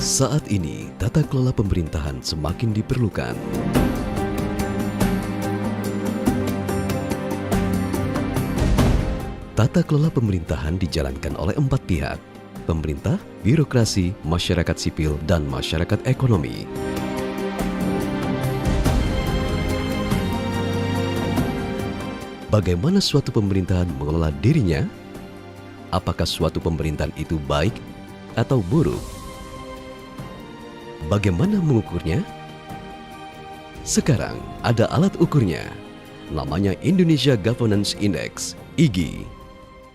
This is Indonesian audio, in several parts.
Saat ini, tata kelola pemerintahan semakin diperlukan. Tata kelola pemerintahan dijalankan oleh 4 pihak: pemerintah, birokrasi, masyarakat sipil, dan masyarakat ekonomi. Bagaimana suatu pemerintahan mengelola dirinya? Apakah suatu pemerintahan itu baik atau buruk? Bagaimana mengukurnya? Sekarang ada alat ukurnya. Namanya Indonesia Governance Index, IGI.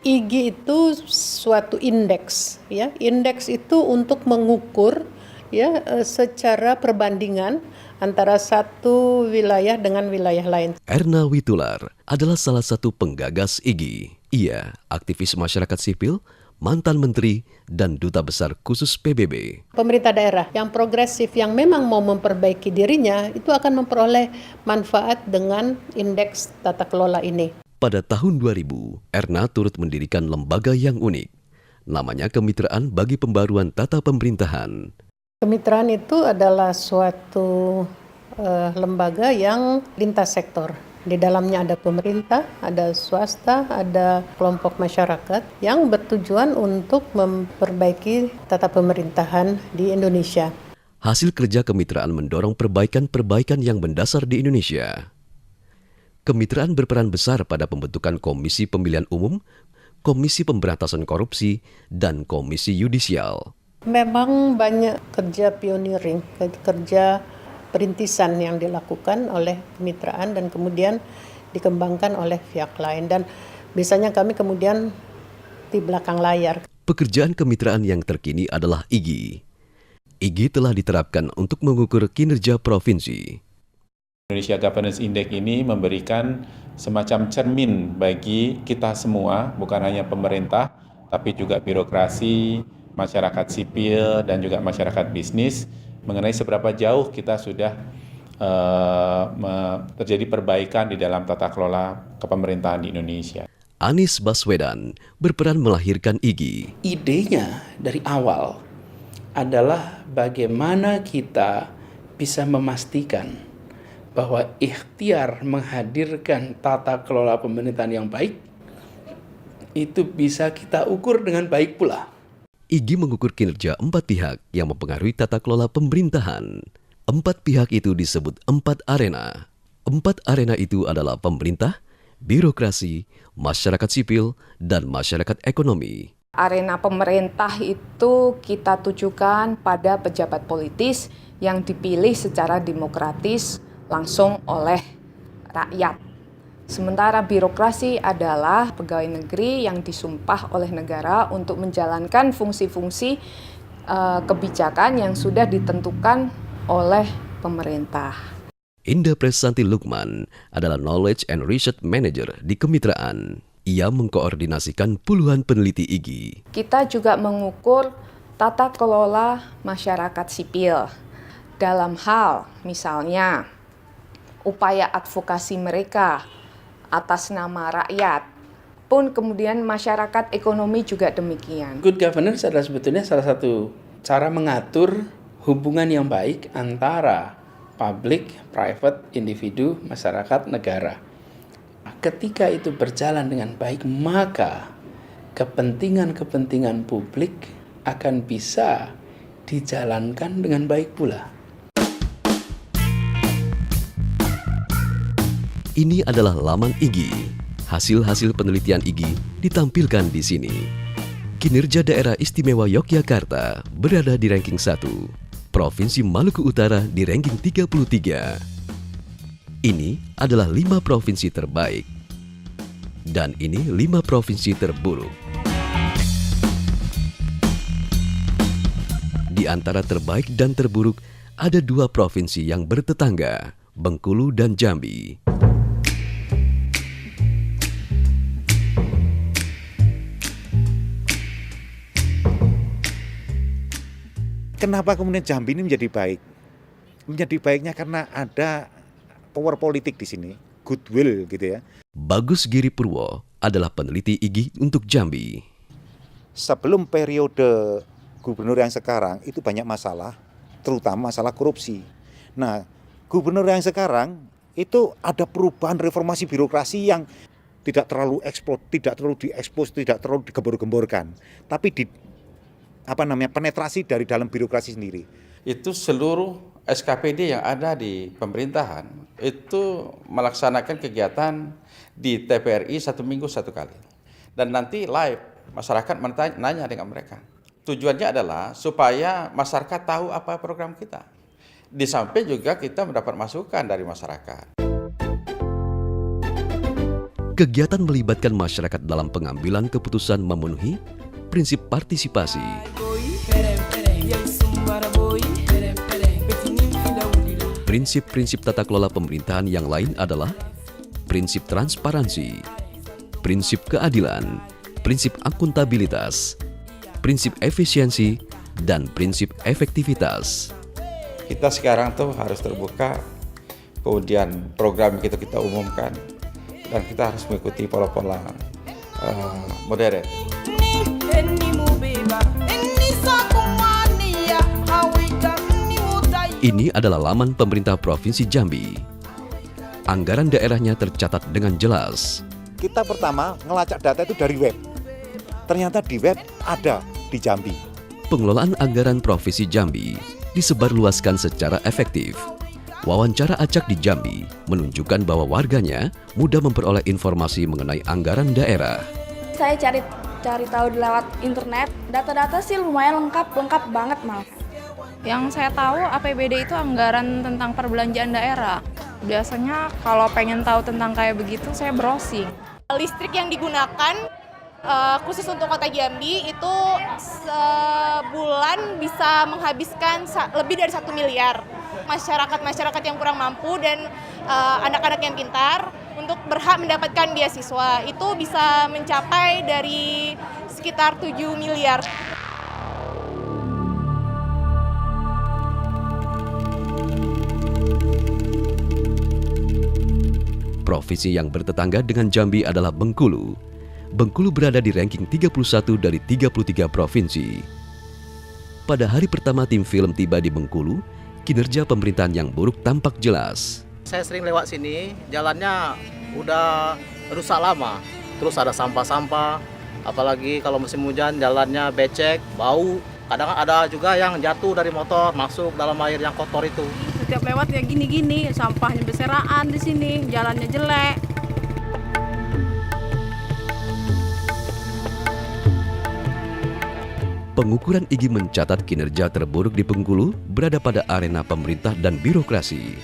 IGI itu suatu indeks, ya. Indeks itu untuk mengukur, ya, secara perbandingan antara satu wilayah dengan wilayah lain. Erna Witular adalah salah satu penggagas IGI. Ia aktivis masyarakat sipil, mantan menteri, dan duta besar khusus PBB. Pemerintah daerah yang progresif, yang memang mau memperbaiki dirinya, itu akan memperoleh manfaat dengan indeks tata kelola ini. Pada tahun 2000, Erna turut mendirikan lembaga yang unik. Namanya Kemitraan Bagi Pembaruan Tata Pemerintahan. Kemitraan itu adalah suatu lembaga yang lintas sektor. Di dalamnya ada pemerintah, ada swasta, ada kelompok masyarakat yang bertujuan untuk memperbaiki tata pemerintahan di Indonesia. Hasil kerja kemitraan mendorong perbaikan-perbaikan yang mendasar di Indonesia. Kemitraan berperan besar pada pembentukan Komisi Pemilihan Umum, Komisi Pemberantasan Korupsi, dan Komisi Yudisial. Memang banyak kerja pioneering, kerja perintisan yang dilakukan oleh kemitraan dan kemudian dikembangkan oleh pihak lain. Dan biasanya kami kemudian di belakang layar. Pekerjaan kemitraan yang terkini adalah IGI. IGI telah diterapkan untuk mengukur kinerja provinsi. Indonesia Governance Index ini memberikan semacam cermin bagi kita semua, bukan hanya pemerintah, tapi juga birokrasi, masyarakat sipil, dan juga masyarakat bisnis, mengenai seberapa jauh kita sudah terjadi perbaikan di dalam tata kelola kepemerintahan di Indonesia. Anies Baswedan berperan melahirkan IGI. Idenya dari awal adalah bagaimana kita bisa memastikan bahwa ikhtiar menghadirkan tata kelola pemerintahan yang baik itu bisa kita ukur dengan baik pula. IGI mengukur kinerja 4 pihak yang mempengaruhi tata kelola pemerintahan. 4 pihak itu disebut 4 arena. 4 arena itu adalah pemerintah, birokrasi, masyarakat sipil, dan masyarakat ekonomi. Arena pemerintah itu kita tujukan pada pejabat politis yang dipilih secara demokratis langsung oleh rakyat. Sementara birokrasi adalah pegawai negeri yang disumpah oleh negara untuk menjalankan fungsi-fungsi kebijakan yang sudah ditentukan oleh pemerintah. Indah Presanti Lukman adalah Knowledge and Research Manager di Kemitraan. Ia mengkoordinasikan puluhan peneliti IGI. Kita juga mengukur tata kelola masyarakat sipil dalam hal misalnya upaya advokasi mereka atas nama rakyat, pun kemudian masyarakat ekonomi juga demikian. Good governance adalah sebetulnya salah satu cara mengatur hubungan yang baik antara public, private, individu, masyarakat, negara. Ketika itu berjalan dengan baik, maka kepentingan-kepentingan publik akan bisa dijalankan dengan baik pula. Ini adalah laman IGI. Hasil-hasil penelitian IGI ditampilkan di sini. Kinerja Daerah Istimewa Yogyakarta berada di ranking 1. Provinsi Maluku Utara di ranking 33. Ini adalah 5 provinsi terbaik. Dan ini 5 provinsi terburuk. Di antara terbaik dan terburuk, ada 2 provinsi yang bertetangga, Bengkulu dan Jambi. Kenapa kemudian Jambi ini menjadi baik? Menjadi baiknya karena ada power politik di sini, goodwill gitu ya. Bagus Giri Purwo adalah peneliti IGI untuk Jambi. Sebelum periode gubernur yang sekarang itu banyak masalah, terutama masalah korupsi. Nah, gubernur yang sekarang itu ada perubahan reformasi birokrasi yang tidak terlalu diekspos, tidak terlalu digembor-gemborkan, tapi penetrasi dari dalam birokrasi sendiri. Itu seluruh SKPD yang ada di pemerintahan itu melaksanakan kegiatan di TPRI 1 minggu 1 kali. Dan nanti live, masyarakat nanya dengan mereka. Tujuannya adalah supaya masyarakat tahu apa program kita. Di samping juga kita mendapat masukan dari masyarakat. Kegiatan melibatkan masyarakat dalam pengambilan keputusan memenuhi prinsip partisipasi. Prinsip-prinsip tata kelola pemerintahan yang lain adalah prinsip transparansi, prinsip keadilan, prinsip akuntabilitas, prinsip efisiensi, dan prinsip efektivitas. Kita sekarang tuh harus terbuka, kemudian program kita umumkan, dan kita harus mengikuti pola-pola modern. Ini adalah laman pemerintah Provinsi Jambi. Anggaran daerahnya tercatat dengan jelas. Kita pertama ngelacak data itu dari web. Ternyata di web ada di Jambi. Pengelolaan anggaran Provinsi Jambi disebarluaskan secara efektif. Wawancara acak di Jambi menunjukkan bahwa warganya mudah memperoleh informasi mengenai anggaran daerah. Saya cari tahu lewat internet, data-data sih lumayan lengkap banget malah. Yang saya tahu APBD itu anggaran tentang perbelanjaan daerah. Biasanya kalau pengen tahu tentang kayak begitu saya browsing. Listrik yang digunakan khusus untuk Kota Jambi itu sebulan bisa menghabiskan lebih dari 1 miliar. Masyarakat yang kurang mampu dan anak-anak yang pintar untuk berhak mendapatkan beasiswa itu bisa mencapai dari sekitar 7 miliar. Provinsi yang bertetangga dengan Jambi adalah Bengkulu. Bengkulu berada di ranking 31 dari 33 provinsi. Pada hari pertama tim film tiba di Bengkulu, kinerja pemerintahan yang buruk tampak jelas. Saya sering lewat sini, jalannya udah rusak lama. Terus ada sampah-sampah, apalagi kalau musim hujan jalannya becek, bau. Kadang ada juga yang jatuh dari motor masuk dalam air yang kotor itu. Setiap lewat ya gini-gini, sampahnya berserakan di sini, jalannya jelek. Pengukuran IGI mencatat kinerja terburuk di Bengkulu berada pada arena pemerintah dan birokrasi.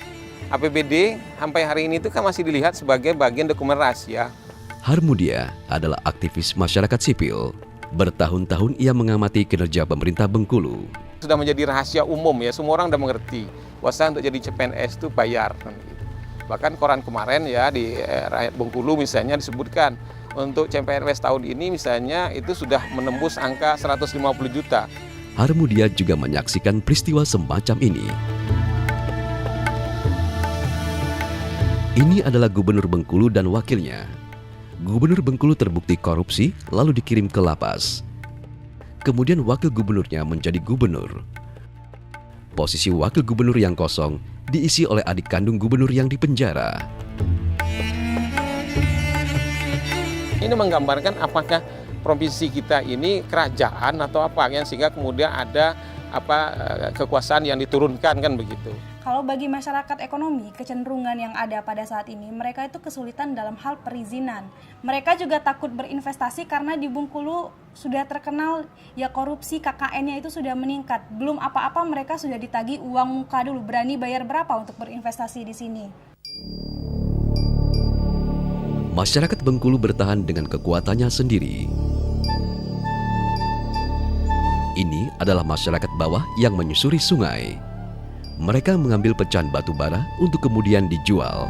APBD sampai hari ini itu kan masih dilihat sebagai bagian dokumen rahasia. Harmudia adalah aktivis masyarakat sipil. Bertahun-tahun ia mengamati kinerja pemerintah Bengkulu. Sudah menjadi rahasia umum ya, semua orang sudah mengerti. Bahwa untuk jadi CPNS itu bayar. Bahkan koran kemarin ya di rakyat Bengkulu misalnya disebutkan untuk CPNS tahun ini misalnya itu sudah menembus angka 150 juta. Harmudia juga menyaksikan peristiwa semacam ini. Ini adalah Gubernur Bengkulu dan wakilnya. Gubernur Bengkulu terbukti korupsi lalu dikirim ke lapas. Kemudian wakil gubernurnya menjadi gubernur. Posisi wakil gubernur yang kosong diisi oleh adik kandung gubernur yang dipenjara. Ini menggambarkan apakah provinsi kita ini kerajaan atau apa ya, sehingga kemudian ada kekuasaan yang diturunkan kan begitu. Kalau bagi masyarakat ekonomi, kecenderungan yang ada pada saat ini, mereka itu kesulitan dalam hal perizinan. Mereka juga takut berinvestasi karena di Bengkulu sudah terkenal ya korupsi, KKN-nya itu sudah meningkat. Belum apa-apa mereka sudah ditagih uang muka dulu, berani bayar berapa untuk berinvestasi di sini. Masyarakat Bengkulu bertahan dengan kekuatannya sendiri. Ini adalah masyarakat bawah yang menyusuri sungai. Mereka mengambil pecahan batu bara untuk kemudian dijual.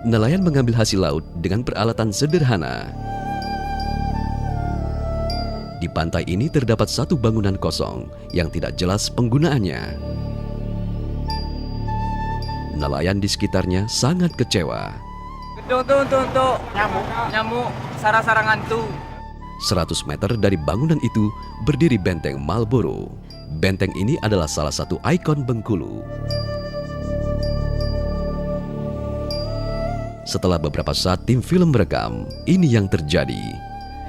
Nelayan mengambil hasil laut dengan peralatan sederhana. Di pantai ini terdapat satu bangunan kosong yang tidak jelas penggunaannya. nelayan di sekitarnya sangat kecewa. Gedung tuh untuk nyamuk, sarang-sarangan tuh. 100 meter dari bangunan itu berdiri Benteng Marlborough. Benteng ini adalah salah satu ikon Bengkulu. Setelah beberapa saat tim film merekam, ini yang terjadi.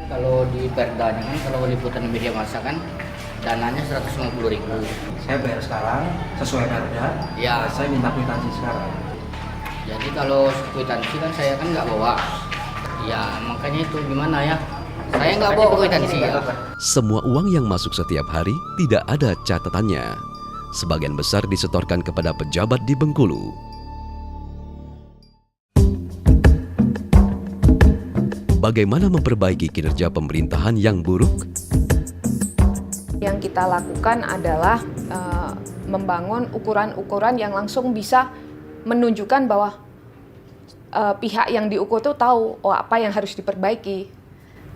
Kalau di perdanya kan, kalau liputan media massa kan, dananya 150.000. Saya bayar sekarang sesuai perda. Ya. Saya minta kwitansi sekarang. Jadi kalau kwitansi kan saya kan nggak bawa. Ya makanya itu gimana ya? Saya nggak bawa kwitansi ya. Semua uang yang masuk setiap hari tidak ada catatannya. Sebagian besar disetorkan kepada pejabat di Bengkulu. Bagaimana memperbaiki kinerja pemerintahan yang buruk? Yang kita lakukan adalah membangun ukuran-ukuran yang langsung bisa menunjukkan bahwa pihak yang diukur itu tahu apa yang harus diperbaiki.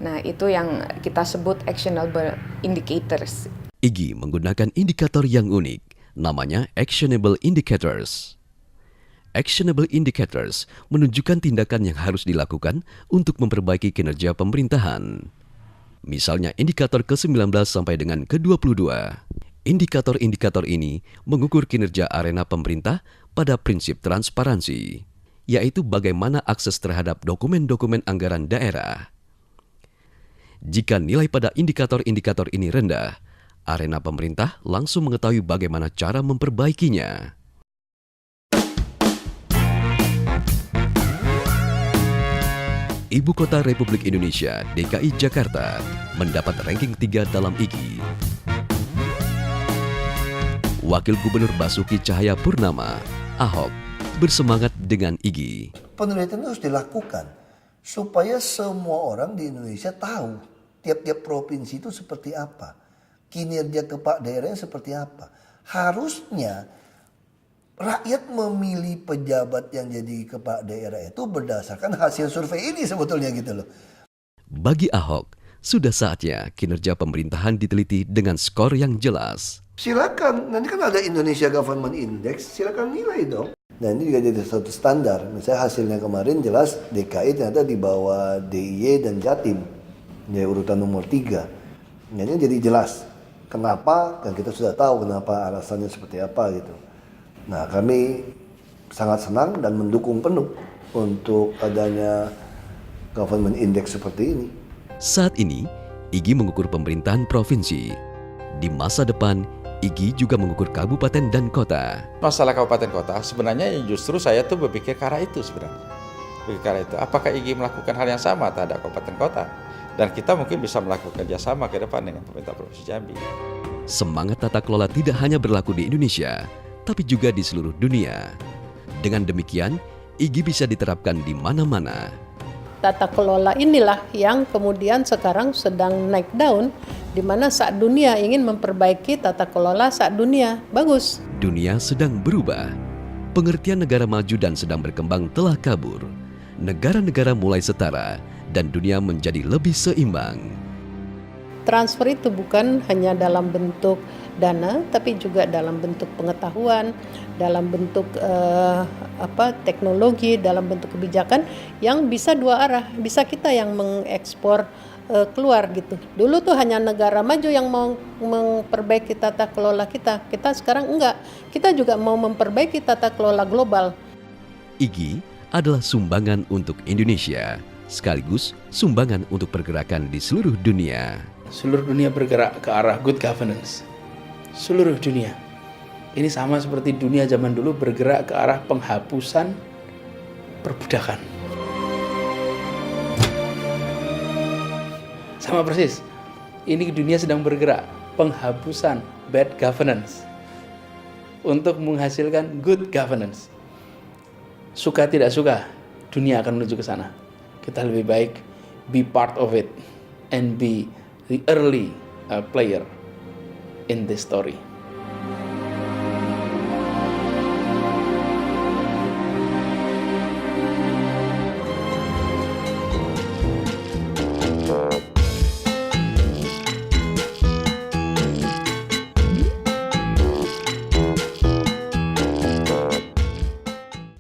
Nah, itu yang kita sebut actionable indicators. IGI menggunakan indikator yang unik, namanya actionable indicators. Actionable indicators menunjukkan tindakan yang harus dilakukan untuk memperbaiki kinerja pemerintahan. Misalnya indikator ke-19 sampai dengan ke-22. Indikator-indikator ini mengukur kinerja arena pemerintah pada prinsip transparansi, yaitu bagaimana akses terhadap dokumen-dokumen anggaran daerah. Jika nilai pada indikator-indikator ini rendah, arena pemerintah langsung mengetahui bagaimana cara memperbaikinya. Ibu Kota Republik Indonesia, DKI Jakarta, mendapat ranking 3 dalam IGI. Wakil Gubernur Basuki Cahayapurnama, Ahok, bersemangat dengan IGI. Penelitian itu harus dilakukan supaya semua orang di Indonesia tahu tiap-tiap provinsi itu seperti apa, kinerja kepala daerahnya seperti apa. Harusnya rakyat memilih pejabat yang jadi kepala daerah itu berdasarkan hasil survei ini sebetulnya gitu loh. Bagi Ahok, sudah saatnya kinerja pemerintahan diteliti dengan skor yang jelas. Silakan, nanti kan ada Indonesia Government Index, silakan nilai dong. Nah ini juga jadi satu standar. Misalnya hasilnya kemarin jelas DKI ternyata di bawah DIY dan Jatim, ya urutan nomor 3. Nah, ini jadi jelas. Kenapa? Dan kita sudah tahu kenapa alasannya seperti apa gitu. Nah kami sangat senang dan mendukung penuh untuk adanya Government Index seperti ini. Saat ini, IGI mengukur pemerintahan provinsi. Di masa depan, IGI juga mengukur kabupaten dan kota. Masalah kabupaten kota sebenarnya justru saya tuh berpikir ke arah itu sebenarnya. Berpikir ke arah itu. Apakah IGI melakukan hal yang sama terhadap kabupaten kota? Dan kita mungkin bisa melakukan kerjasama ke depan dengan pemerintah Provinsi Jambi. Semangat tata kelola tidak hanya berlaku di Indonesia, tapi juga di seluruh dunia. Dengan demikian, IGI bisa diterapkan di mana-mana. Tata kelola inilah yang kemudian sekarang sedang naik daun, di mana saat dunia ingin memperbaiki tata kelola saat dunia. Bagus. Dunia sedang berubah. Pengertian negara maju dan sedang berkembang telah kabur. Negara-negara mulai setara dan dunia menjadi lebih seimbang. Transfer itu bukan hanya dalam bentuk dana, tapi juga dalam bentuk pengetahuan, dalam bentuk teknologi, dalam bentuk kebijakan yang bisa dua arah. Bisa kita yang mengekspor keluar gitu. Dulu tuh hanya negara maju yang mau memperbaiki tata kelola kita. Kita sekarang enggak. Kita juga mau memperbaiki tata kelola global. IGI adalah sumbangan untuk Indonesia, sekaligus sumbangan untuk pergerakan di seluruh dunia. Seluruh dunia bergerak ke arah good governance. Seluruh dunia. Ini sama seperti dunia zaman dulu bergerak ke arah penghapusan perbudakan. Sama persis. Ini dunia sedang bergerak penghapusan bad governance untuk menghasilkan good governance. Suka tidak suka, dunia akan menuju ke sana. Kita lebih baik be part of it and be the early player in this story.